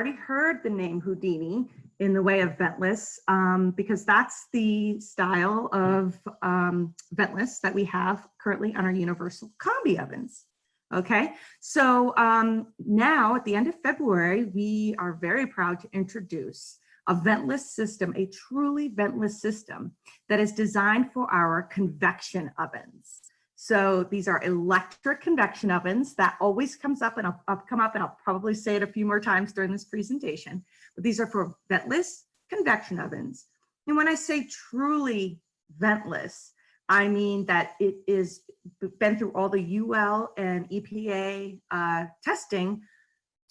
already heard the name Houdini in the way of ventless, because that's the style of ventless that we have currently on our universal combi ovens. Okay, so now at the end of February, we are very proud to introduce a ventless system, a truly ventless system that is designed for our convection ovens. So these are electric convection ovens. That always comes up, and I'll come up and I'll probably say it a few more times during this presentation, but these are for ventless convection ovens. And when I say truly ventless, I mean that it is been through all the UL and EPA testing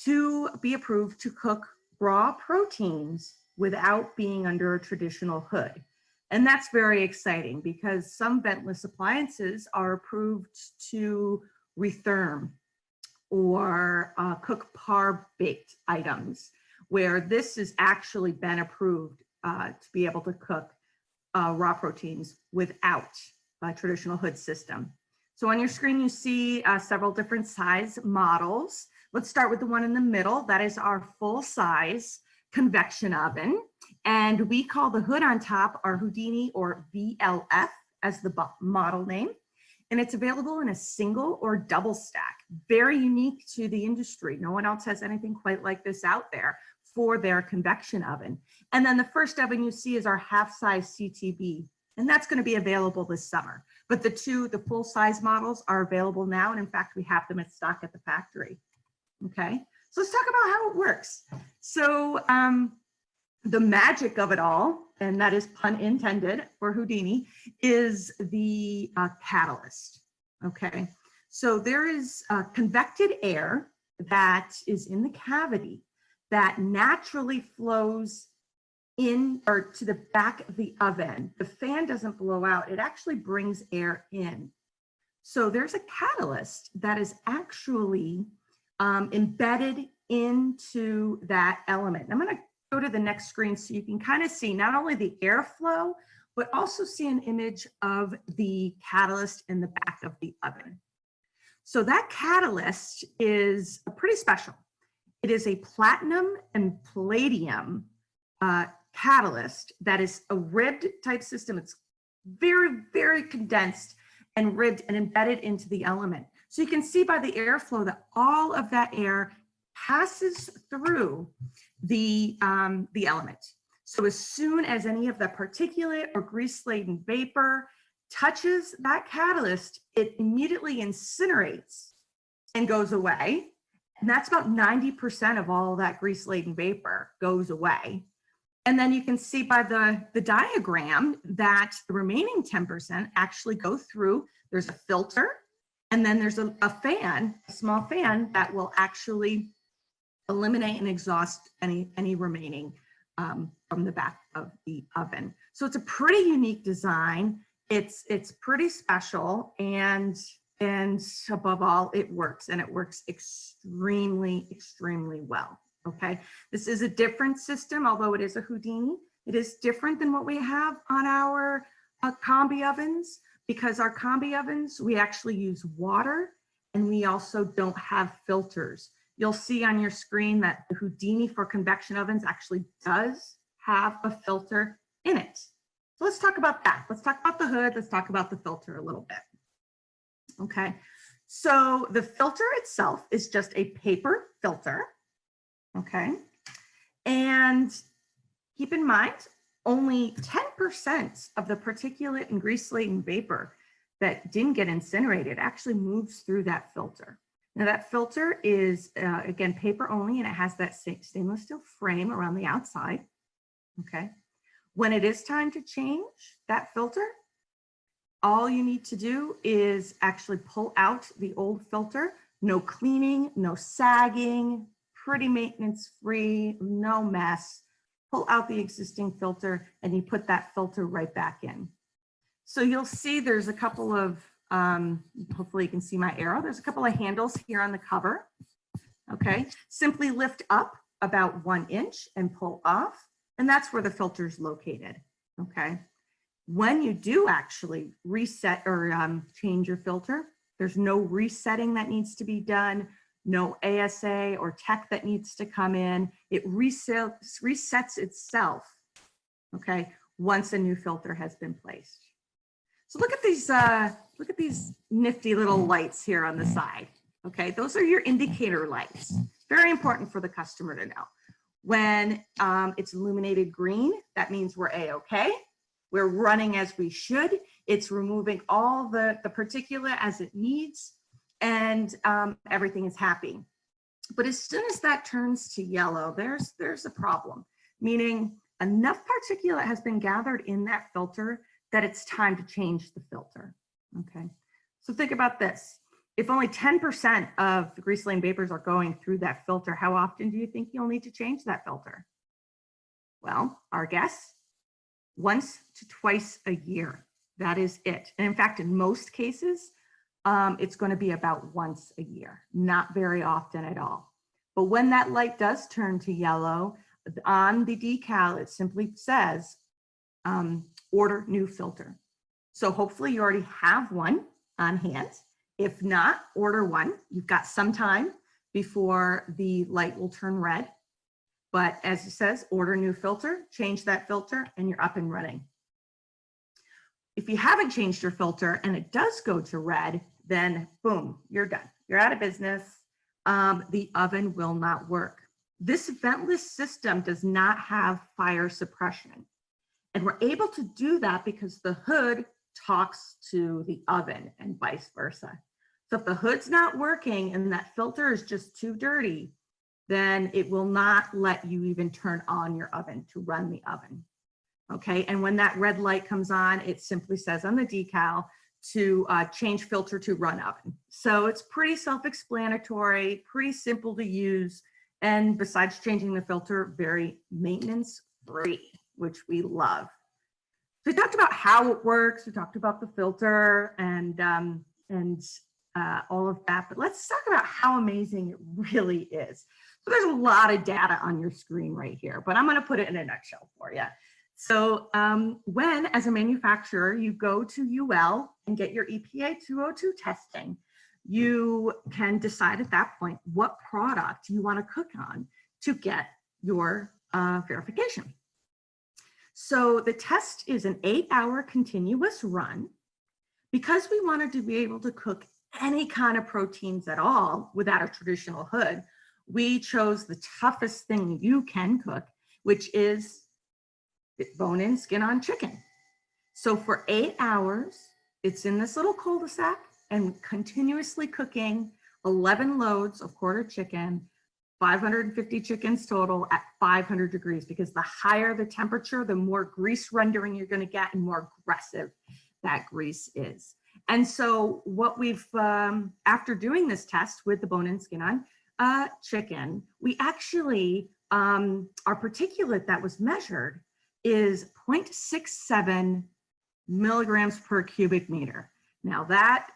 to be approved to cook raw proteins without being under a traditional hood. And that's very exciting because some ventless appliances are approved to retherm or cook par-baked items, where this has actually been approved to be able to cook raw proteins without a traditional hood system. So on your screen, you see several different size models. Let's start with the one in the middle. That is our full size convection oven. And we call the hood on top our Houdini, or VLF, as the model name. And it's available in a single or double stack. Very unique to the industry. No one else has anything quite like this out there for their convection oven. And then the first oven you see is our half-size CTB, and that's going to be available this summer. But the full-size models are available now, and in fact, we have them in stock at the factory. Okay, so let's talk about how it works. So the magic of it all, and that is pun intended for Houdini, is the catalyst. Okay, so there is convected air that is in the cavity that naturally flows in or to the back of the oven. The fan doesn't blow out, it actually brings air in. So there's a catalyst that is actually embedded into that element. I'm going to go to the next screen so you can kind of see not only the airflow, but also see an image of the catalyst in the back of the oven. So that catalyst is pretty special. It is a platinum and palladium catalyst that is a ribbed type system. It's very, very condensed and ribbed and embedded into the element. So you can see by the airflow that all of that air passes through the element. So as soon as any of the particulate or grease-laden vapor touches that catalyst, it immediately incinerates and goes away. And that's about 90% of all that grease-laden vapor goes away. And then you can see by the diagram that the remaining 10% actually go through. There's a filter, and then there's a fan, a small fan that will actually eliminate and exhaust any remaining from the back of the oven. So it's a pretty unique design. It's pretty special, and above all, it works, and it works extremely, extremely well. Okay, this is a different system, although it is a Houdini. It is different than what we have on our combi ovens, because our combi ovens, we actually use water, and we also don't have filters. You'll see on your screen that the Houdini for convection ovens actually does have a filter in it. So let's talk about that. Let's talk about the hood. Let's talk about the filter a little bit. Okay, so the filter itself is just a paper filter. Okay, and keep in mind, only 10% of the particulate and grease-laden vapor that didn't get incinerated actually moves through that filter. Now that filter is, again, paper only, and it has that stainless steel frame around the outside. Okay, when it is time to change that filter, all you need to do is actually pull out the old filter. No cleaning, no sagging, pretty maintenance free, no mess. Pull out the existing filter and you put that filter right back in. So you'll see there's a couple of, hopefully you can see my arrow. There's a couple of handles here on the cover. Okay, simply lift up about 1 inch and pull off, and that's where the filter is located. Okay, when you do actually reset or change your filter, there's no resetting that needs to be done. no ASA or tech that needs to come in. It resets itself, okay, once a new filter has been placed. So look at these nifty little lights here on the side. Okay, those are your indicator lights. Very important for the customer to know. When it's illuminated green, that means we're A-okay. We're running as we should. It's removing all the particulate as it needs, and everything is happy. But as soon as that turns to yellow, there's a problem, meaning enough particulate has been gathered in that filter that it's time to change the filter. Okay, so think about this. If only 10% of the grease lane vapors are going through that filter, how often do you think you'll need to change that filter? Well, our guess, once to twice a year. That is it. And in fact, in most cases, it's going to be about once a year, not very often at all. But when that light does turn to yellow, on the decal, it simply says, order new filter. So hopefully you already have one on hand. If not, order one. You've got some time before the light will turn red. But as it says, order new filter, change that filter, and you're up and running. If you haven't changed your filter and it does go to red, then boom, you're done. You're out of business. The oven will not work. This ventless system does not have fire suppression. And we're able to do that because the hood talks to the oven and vice versa. So if the hood's not working and that filter is just too dirty, then it will not let you even turn on your oven to run the oven. Okay, and when that red light comes on, it simply says on the decal to change filter to run oven. So it's pretty self-explanatory, pretty simple to use. And besides changing the filter, very maintenance free, which we love. So we talked about how it works. We talked about the filter and all of that, but let's talk about how amazing it really is. So there's a lot of data on your screen right here, but I'm going to put it in a nutshell for you. So when, as a manufacturer, you go to UL and get your EPA 202 testing, you can decide at that point what product you want to cook on to get your verification. So the test is an 8-hour continuous run. Because we wanted to be able to cook any kind of proteins at all without a traditional hood, we chose the toughest thing you can cook, which is bone-in, skin-on chicken. So for 8 hours, it's in this little cul-de-sac and continuously cooking 11 loads of quarter chicken, 550 chickens total at 500 degrees, because the higher the temperature, the more grease rendering you're going to get and more aggressive that grease is. And so what we've, after doing this test with the bone-in skin-on chicken, we actually, our particulate that was measured is 0.67 milligrams per cubic meter. Now that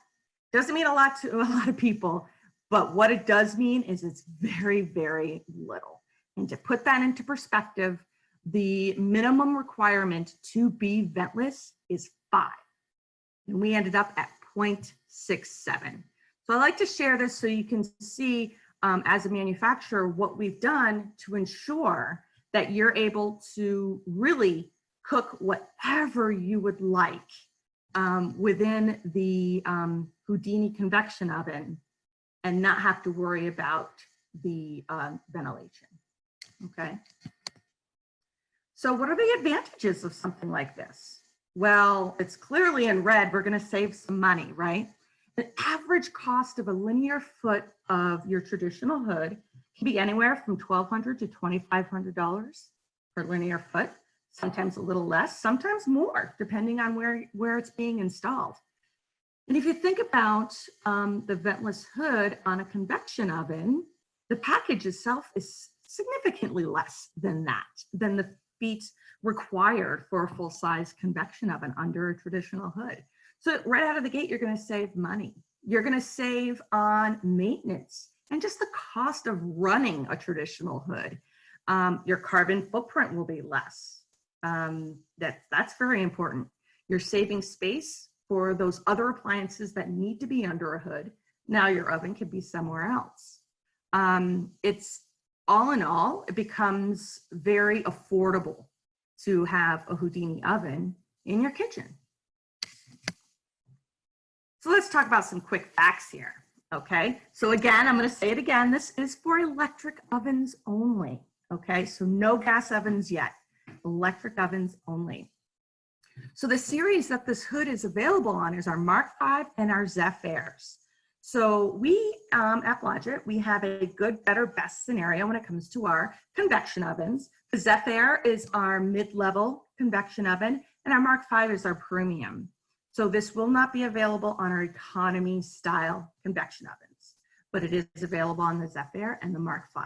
doesn't mean a lot to a lot of people, but what it does mean is it's very, very little. And to put that into perspective, the minimum requirement to be ventless is 5. And we ended up at 0.67. So I like to share this so you can see as a manufacturer what we've done to ensure that you're able to really cook whatever you would like within the Houdini convection oven and not have to worry about the ventilation. Okay. So what are the advantages of something like this? Well, it's clearly in red, we're going to save some money, right? The average cost of a linear foot of your traditional hood can be anywhere from $1,200 to $2,500 per linear foot, sometimes a little less, sometimes more, depending on where it's being installed. And if you think about the ventless hood on a convection oven, the package itself is significantly less than that, than the feet required for a full-size convection oven under a traditional hood. So right out of the gate, you're going to save money. You're going to save on maintenance and just the cost of running a traditional hood. Your carbon footprint will be less. That's very important. You're saving space for those other appliances that need to be under a hood. Now your oven could be somewhere else. It's all in all, it becomes very affordable to have a Houdini oven in your kitchen. So let's talk about some quick facts here. Okay, so again, I'm going to say it again. This is for electric ovens only. Okay, so no gas ovens yet, electric ovens only. So the series that this hood is available on is our Mark V and our Zephyrs. So we at Blodgett, we have a good, better, best scenario when it comes to our convection ovens. The Zephyr is our mid-level convection oven, and our Mark V is our premium. So this will not be available on our economy style convection ovens, but it is available on the Zephyr and the Mark V.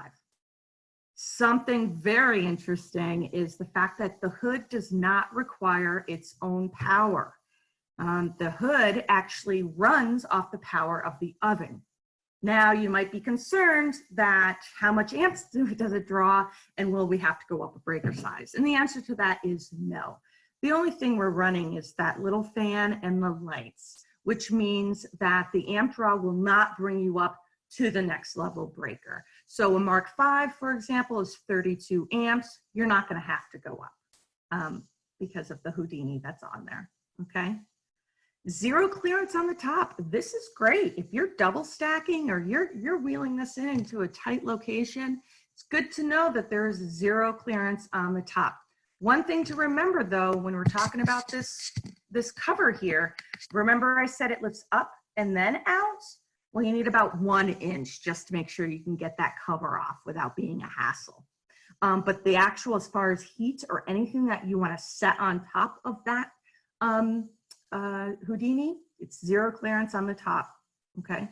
Something very interesting is the fact that the hood does not require its own power. The hood actually runs off the power of the oven. Now you might be concerned that how much amps does it draw, and will we have to go up a breaker size? And the answer to that is no. The only thing we're running is that little fan and the lights, which means that the amp draw will not bring you up to the next level breaker. So a Mark V, for example, is 32 amps. You're not going to have to go up because of the Houdini that's on there, okay? Zero clearance on the top. This is great. If you're double stacking or you're wheeling this into a tight location, it's good to know that there is zero clearance on the top. One thing to remember though, when we're talking about this cover here, remember I said it lifts up and then out? Well, you need about 1 inch just to make sure you can get that cover off without being a hassle. But the actual, as far as heat or anything that you want to set on top of that Houdini, it's zero clearance on the top, okay?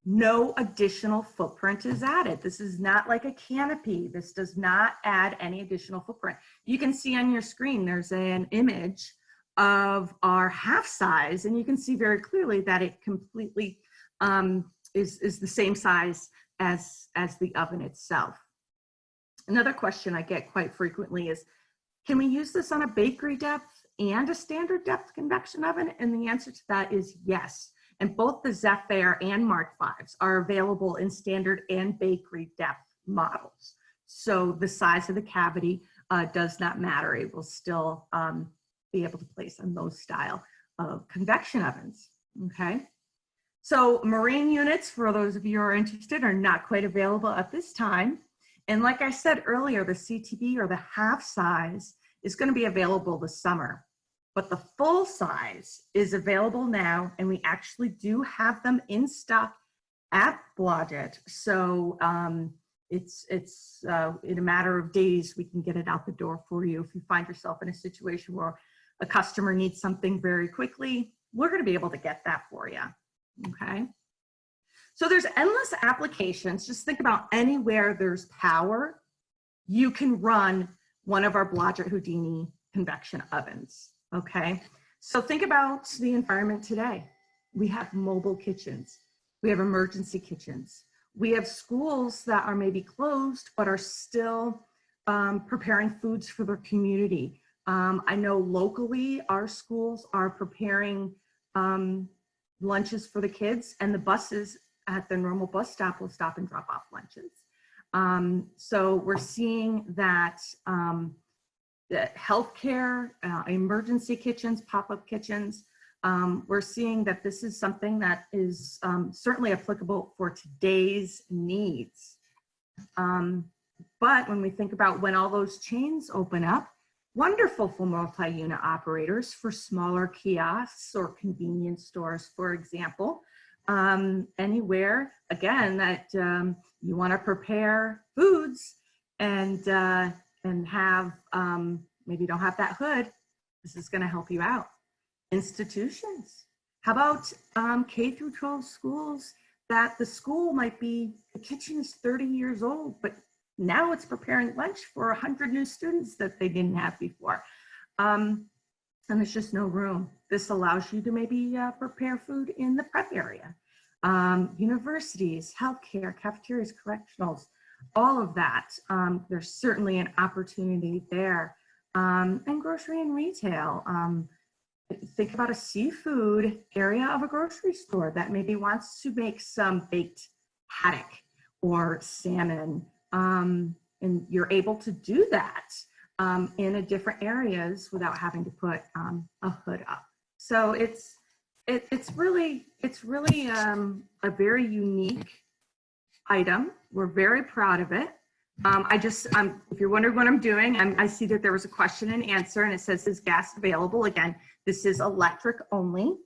No additional footprint is added. This is not like a canopy. This does not add any additional footprint. You can see on your screen, there's an image of our half size, and you can see very clearly that it completely is the same size as the oven itself. Another question I get quite frequently is, can we use this on a bakery depth and a standard depth convection oven? And the answer to that is yes. And both the Zephyr and Mark V's are available in standard and bakery depth models. So the size of the cavity does not matter. It will still be able to place on those style of convection ovens, okay? So marine units, for those of you who are interested, are not quite available at this time. And like I said earlier, the CTB or the half size is going to be available this summer. But the full size is available now, and we actually do have them in stock at Blodgett. So it's in a matter of days, we can get it out the door for you. If you find yourself in a situation where a customer needs something very quickly, we're going to be able to get that for you, okay? So there's endless applications. Just think about anywhere there's power, you can run one of our Blodgett Houdini convection ovens. Okay, so think about the environment today. We have mobile kitchens. We have emergency kitchens. We have schools that are maybe closed, but are still preparing foods for their community. I know locally, our schools are preparing lunches for the kids, and the buses at the normal bus stop will stop and drop off lunches. So we're seeing that healthcare, emergency kitchens, pop-up kitchens, we're seeing that this is something that is certainly applicable for today's needs. But when we think about when all those chains open up, wonderful for multi-unit operators, for smaller kiosks or convenience stores, for example, anywhere, again, that you want to prepare foods and have, maybe you don't have that hood, this is going to help you out. Institutions. How about K through 12 schools that the school might be, the kitchen is 30 years old, but now it's preparing lunch for 100 new students that they didn't have before. And there's just no room. This allows you to maybe prepare food in the prep area. Universities, healthcare, cafeterias, correctionals, all of that. There's certainly an opportunity there. And grocery and retail. Think about a seafood area of a grocery store that maybe wants to make some baked haddock or salmon. And you're able to do that in a different areas without having to put a hood up. So it's really a very unique item. We're very proud of it. If you're wondering what I'm doing, I see that there was a question and answer, and it says, is gas available? Again, this is electric only.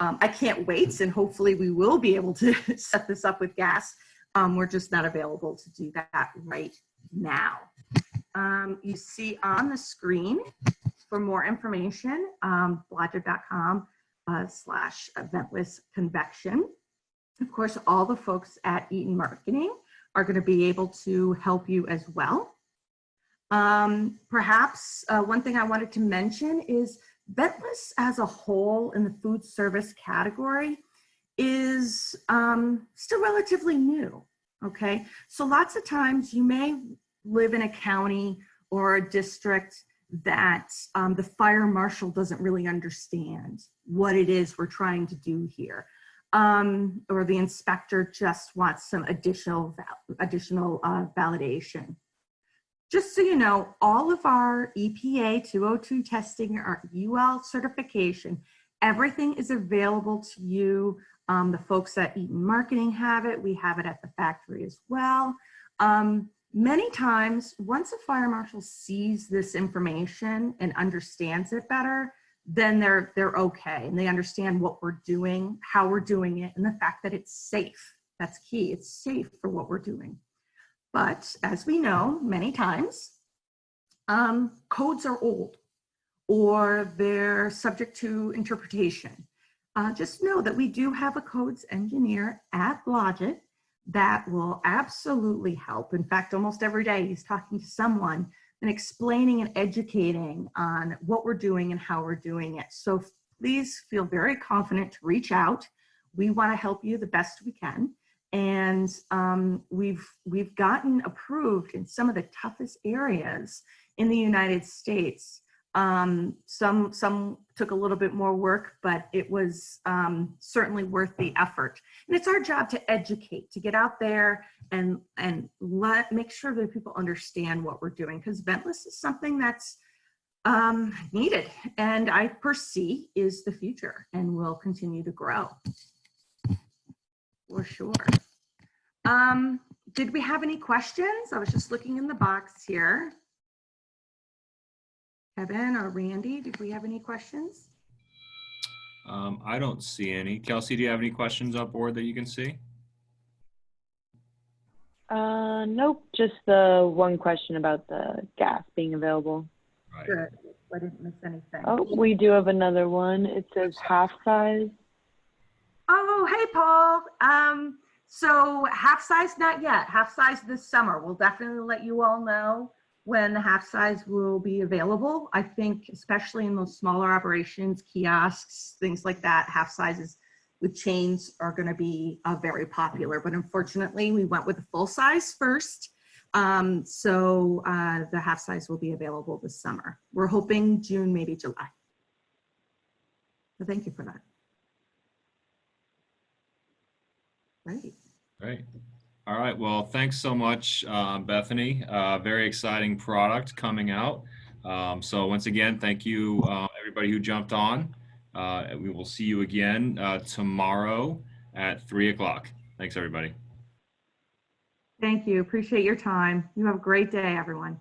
I can't wait, and hopefully we will be able to set this up with gas. We're just not available to do that right now. You see on the screen, for more information, blodgett.com/Ventless Convection. Of course, all the folks at Eaton Marketing are going to be able to help you as well. Perhaps one thing I wanted to mention is Ventless as a whole in the food service category is still relatively new, okay? So lots of times you may live in a county or a district that the fire marshal doesn't really understand what it is we're trying to do here. Or the inspector just wants some additional validation. Just so you know, all of our EPA 202 testing, our UL certification, everything is available to you. The folks at Eaton Marketing have it. We have it at the factory as well. Many times, once a fire marshal sees this information and understands it better, then they're okay, and they understand what we're doing, how we're doing it, and the fact that it's safe. That's key. It's safe for what we're doing. But as we know, many times, codes are old or they're subject to interpretation. Just know that we do have a codes engineer at Blodgett that will absolutely help. In fact, almost every day he's talking to someone and explaining and educating on what we're doing and how we're doing it. So please feel very confident to reach out. We want to help you the best we can. And we've gotten approved in some of the toughest areas in the United States. Some took a little bit more work, but it was certainly worth the effort. And it's our job to educate, to get out there and make sure that people understand what we're doing, because Ventless is something that's needed, and I foresee is the future and will continue to grow for sure. Did we have any questions? I was just looking in the box here. Kevin or Randy, did we have any questions? I don't see any. Kelsey, do you have any questions on board that you can see? Nope, just the one question about the gas being available. Right. Good. I didn't miss anything. Oh, we do have another one. It says half size. Oh, hey, Paul. So half size, not yet. Half size this summer. We'll definitely let you all know when the half size will be available. I think especially in those smaller operations, kiosks, things like that, half sizes with chains are going to be very popular. But unfortunately, we went with the full size first. So the half size will be available this summer. We're hoping June, maybe July. So thank you for that. Great. Great. All right. Well, thanks so much, Bethany. Very exciting product coming out. So once again, thank you, everybody who jumped on. We will see you again tomorrow at 3 o'clock. Thanks, everybody. Thank you. Appreciate your time. You have a great day, everyone.